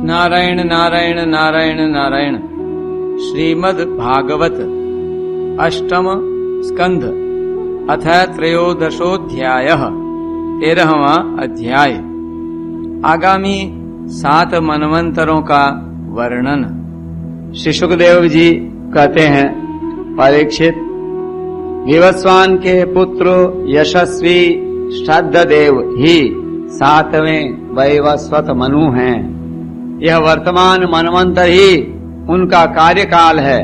नारायण नारायण नारायण नारायण। श्रीमद् भागवत अष्टम स्कंध अथ त्रयोदशोऽध्यायः 13वां अध्याय। आगामी 7 मनवंतरों का वर्णन। श्री सुखदेव जी कहते हैं, परीक्षित, विवस्वान के पुत्र यशस्वी श्रद्धदेव ही 7वें वैवस्वत मनु हैं। यह वर्तमान मनवंतर ही उनका कार्यकाल है।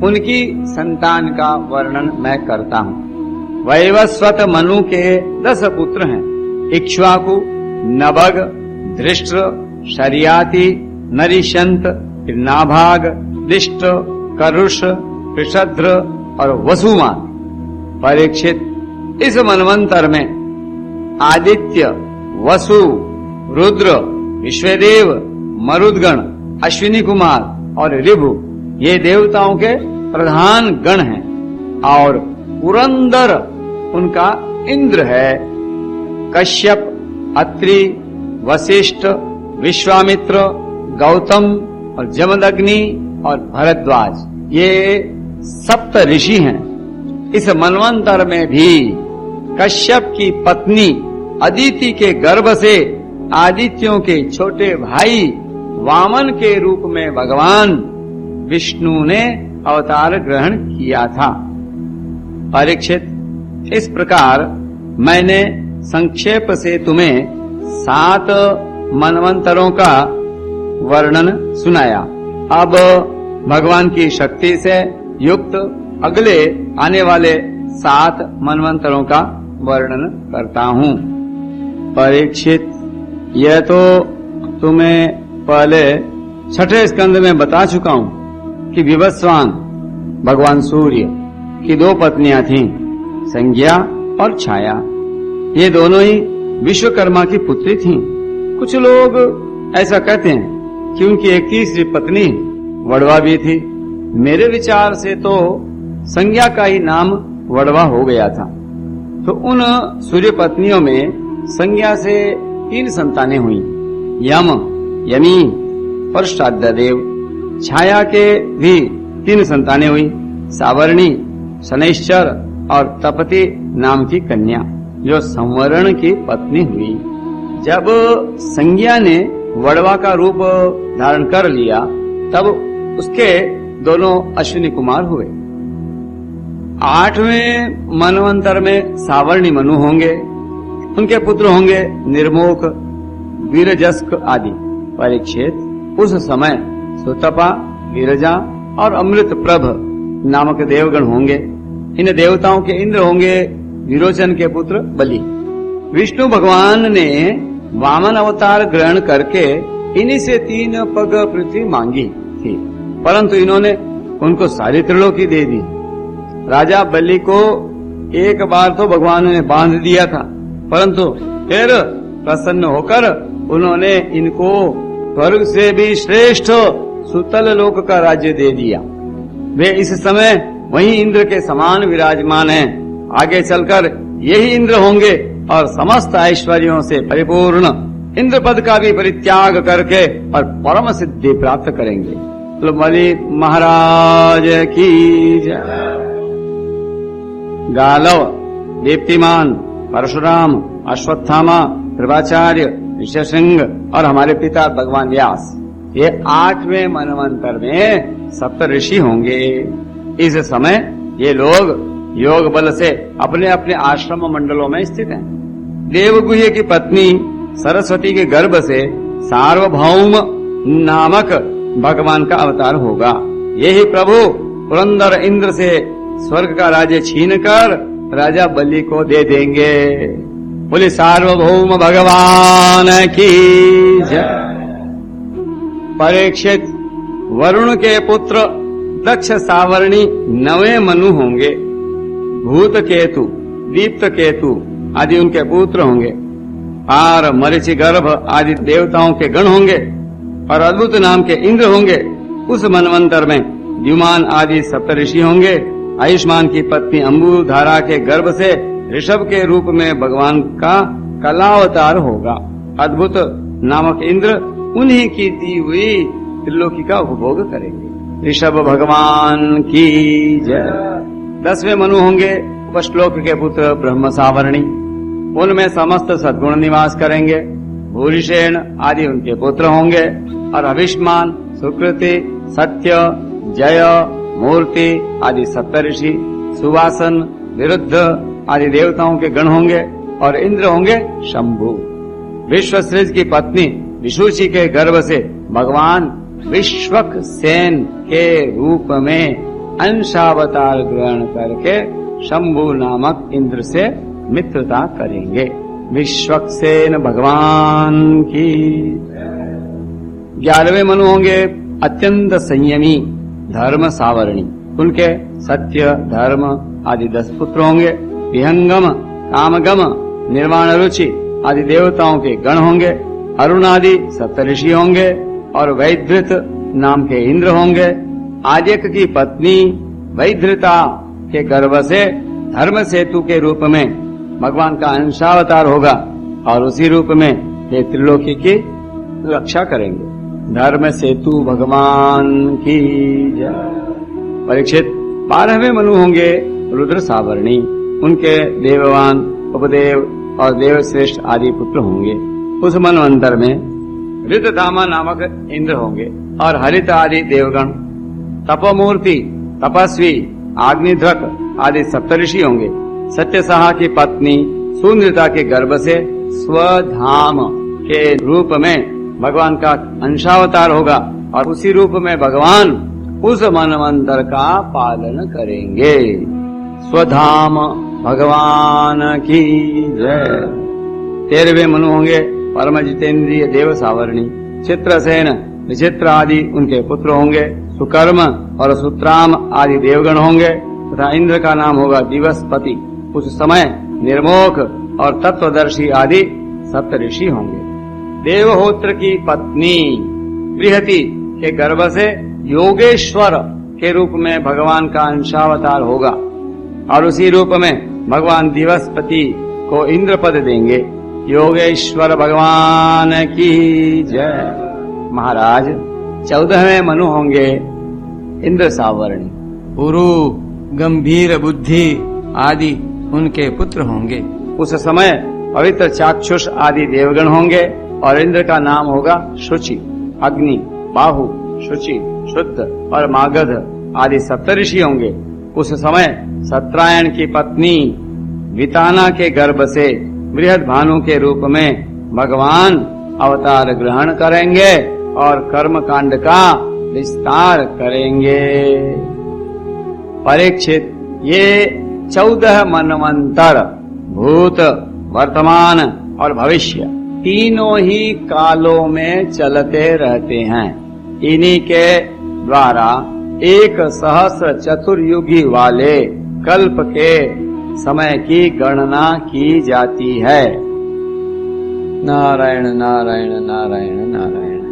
उनकी संतान का वर्णन मैं करता हूँ। वैवस्वत मनु के 10 पुत्र हैं। इक्ष्वाकु, नभग, धृष्ट, शर्याति, नरिशंत, नाभाग, दिष्ट, करुष, कृषध्र और वसुमान। परीक्षित, इस मनवंतर में आदित्य, वसु, रुद्र, विश्वदेव, मरुदगण, अश्विनी कुमार और ऋभु ये देवताओं के प्रधान गण हैं और पुरंदर उनका इंद्र है। कश्यप, अत्रि, वशिष्ठ, विश्वामित्र, गौतम और जमदग्नि और भरद्वाज ये 7 ऋषि हैं। इस मनवंतर में भी कश्यप की पत्नी अदिति के गर्भ से आदित्यों के छोटे भाई वामन के रूप में भगवान विष्णु ने अवतार ग्रहण किया था। परीक्षित, इस प्रकार मैंने संक्षेप से तुम्हें 7 मनवंतरों का वर्णन सुनाया। अब भगवान की शक्ति से युक्त अगले आने वाले 7 मनवंतरों का वर्णन करता हूँ। परीक्षित, यह तो तुम्हें पहले 6ठे स्कंद में बता चुका हूँ कि विवस्वान भगवान सूर्य की 2 पत्नियां थीं, संज्ञा और छाया। ये दोनों ही विश्वकर्मा की पुत्री थीं। कुछ लोग ऐसा कहते हैं कि उनकी एक तीसरी पत्नी वड़वा भी थी। मेरे विचार से तो संज्ञा का ही नाम वड़वा हो गया था। तो उन सूर्य पत्नियों में संज्ञा से 3 संतानें हुई, यम, यमी और श्राद्धदेव। छाया के भी 3 संतानें हुई, सावर्णी, शनैश्चर और तपति नाम की कन्या जो संवरण की पत्नी हुई। जब संज्ञा ने वड़वा का रूप धारण कर लिया तब उसके दोनों अश्विनी कुमार हुए। 8वें मनवंतर में सावर्णी मनु होंगे। उनके पुत्र होंगे निर्मोक, वीरजस्क आदि। परीक्षित, उस समय सुतपा, वीरजा और अमृत प्रभ नामक देवगण होंगे। इन देवताओं के इंद्र होंगे विरोचन के पुत्र बलि। विष्णु भगवान ने वामन अवतार ग्रहण करके इन्हीं से 3 पग पृथ्वी मांगी थी, परंतु इन्होंने उनको सारी त्रिलोकी दे दी। राजा बलि को एक बार तो भगवान ने बांध दिया था, परंतु फिर प्रसन्न होकर उन्होंने इनको स्वर्ग से भी श्रेष्ठ सुतल लोक का राज्य दे दिया। वे इस समय वही इंद्र के समान विराजमान हैं। आगे चलकर यही इंद्र होंगे और समस्त ऐश्वर्यों से परिपूर्ण इंद्र पद का भी परित्याग करके और परम सिद्धि प्राप्त करेंगे। तो बलि महाराज की जय। गालव, दीप्तिमान, परशुराम, अश्वत्थामा, कृपाचार्य, ऋषसिंह और हमारे पिता भगवान व्यास ये 8वें मनवंतर में 7 ऋषि होंगे। इस समय ये लोग योग बल से अपने अपने आश्रम मंडलों में स्थित हैं। देवगुह्य की पत्नी सरस्वती के गर्भ से सार्वभौम नामक भगवान का अवतार होगा। यही प्रभु पुरंदर इंद्र से स्वर्ग का राज्य छीनकर राजा बलि को दे देंगे। बोले सार्वभौम भगवान की जय। परीक्षित, वरुण के पुत्र दक्ष सावर्णी 9वें मनु होंगे। भूत केतु, दीप्त केतु आदि उनके पुत्र होंगे। आर, मरीचि गर्भ आदि देवताओं के गण होंगे और अद्भुत नाम के इंद्र होंगे। उस मनवंतर में द्युमान आदि 7 ऋषि होंगे। आयुष्मान की पत्नी अंबुधारा के गर्भ से ऋषभ के रूप में भगवान का कलावतार होगा। अद्भुत नामक इंद्र उन्हीं की दी हुई त्रिलोकी का उपभोग करेंगे। ऋषभ भगवान की जय। 10वें मनु होंगे उपश्लोक के पुत्र ब्रह्म सावरणी, उनमें समस्त सद्गुण निवास करेंगे। भूरिशेन आदि उनके पुत्र होंगे और अभिष्मान, सुकृति, सत्य, जय, मूर्ति आदि सप्तऋषि, सुवासन, विरुद्ध आदि देवताओं के गण होंगे और इंद्र होंगे शंभु। विश्वसृज की पत्नी विशुचि के गर्भ से भगवान विश्वक सेन के रूप में अंशावतार ग्रहण करके शंभु नामक इंद्र से मित्रता करेंगे। विश्वक्सेन भगवान की। 11वें मनु होंगे अत्यंत संयमी धर्म सावरणी, उनके सत्य, धर्म आदि 10 पुत्र होंगे। विहंगम, कामगम, निर्वाण रुचि आदि देवताओं के गण होंगे। अरुण आदि सप्तऋषि होंगे और वैधृत नाम के इंद्र होंगे। आद्यक की पत्नी वैधृता के गर्भ से धर्म सेतु के रूप में भगवान का अंशावतार होगा और उसी रूप में ये त्रिलोकी की रक्षा करेंगे। धर्म सेतु भगवान की जय। परीक्षित 12वें मनु होंगे रुद्र सावरणी, उनके देववान, उपदेव और देवश्रेष्ठ आदि पुत्र होंगे। उस मनवंतर में ऋतधामा नामक इंद्र होंगे और हरित आदि देवगण, तपोमूर्ति, तपस्वी, आग्निध्वक आदि सप्तऋषि होंगे। सत्यसहा की पत्नी सुंदरता के गर्भ से स्वधाम के रूप में भगवान का अंशावतार होगा और उसी रूप में भगवान उस मनवंतर का पालन करेंगे। स्वधाम भगवान की जय। 13वें मनु होंगे परम जितेंद्रिय देव सावरणी, चित्रसेन, विचित्र आदि उनके पुत्र होंगे। सुकर्म और सुत्राम आदि देवगण होंगे तथा इंद्र का नाम होगा दिवसपति। उस समय निर्मोख और तत्वदर्शी आदि सप्तऋषि होंगे। देवहोत्र की पत्नी बृहति के गर्भ से योगेश्वर के रूप में भगवान का अंशावतार होगा और उसी रूप में भगवान दिवसपति को इंद्र पद देंगे। योगेश्वर भगवान की जय। महाराज 14वें मनु होंगे इंद्र सावरणी, पुरु, गंभीर बुद्धि आदि उनके पुत्र होंगे। उस समय पवित्र चाक्षुष आदि देवगण होंगे और इंद्र का नाम होगा शुचि। अग्नि, बाहु, शुचि, शुद्ध और मागध आदि सप्तऋषि होंगे। उस समय सत्रायण की पत्नी विताना के गर्भ से बृहद भानु के रूप में भगवान अवतार ग्रहण करेंगे और कर्म कांड का विस्तार करेंगे। परीक्षित, ये 14 मनवंतर भूत, वर्तमान और भविष्य तीनों ही कालों में चलते रहते हैं। इन्हीं के द्वारा 1 सहस्र चतुर्युगी वाले कल्प के समय की गणना की जाती है। नारायण नारायण नारायण नारायण।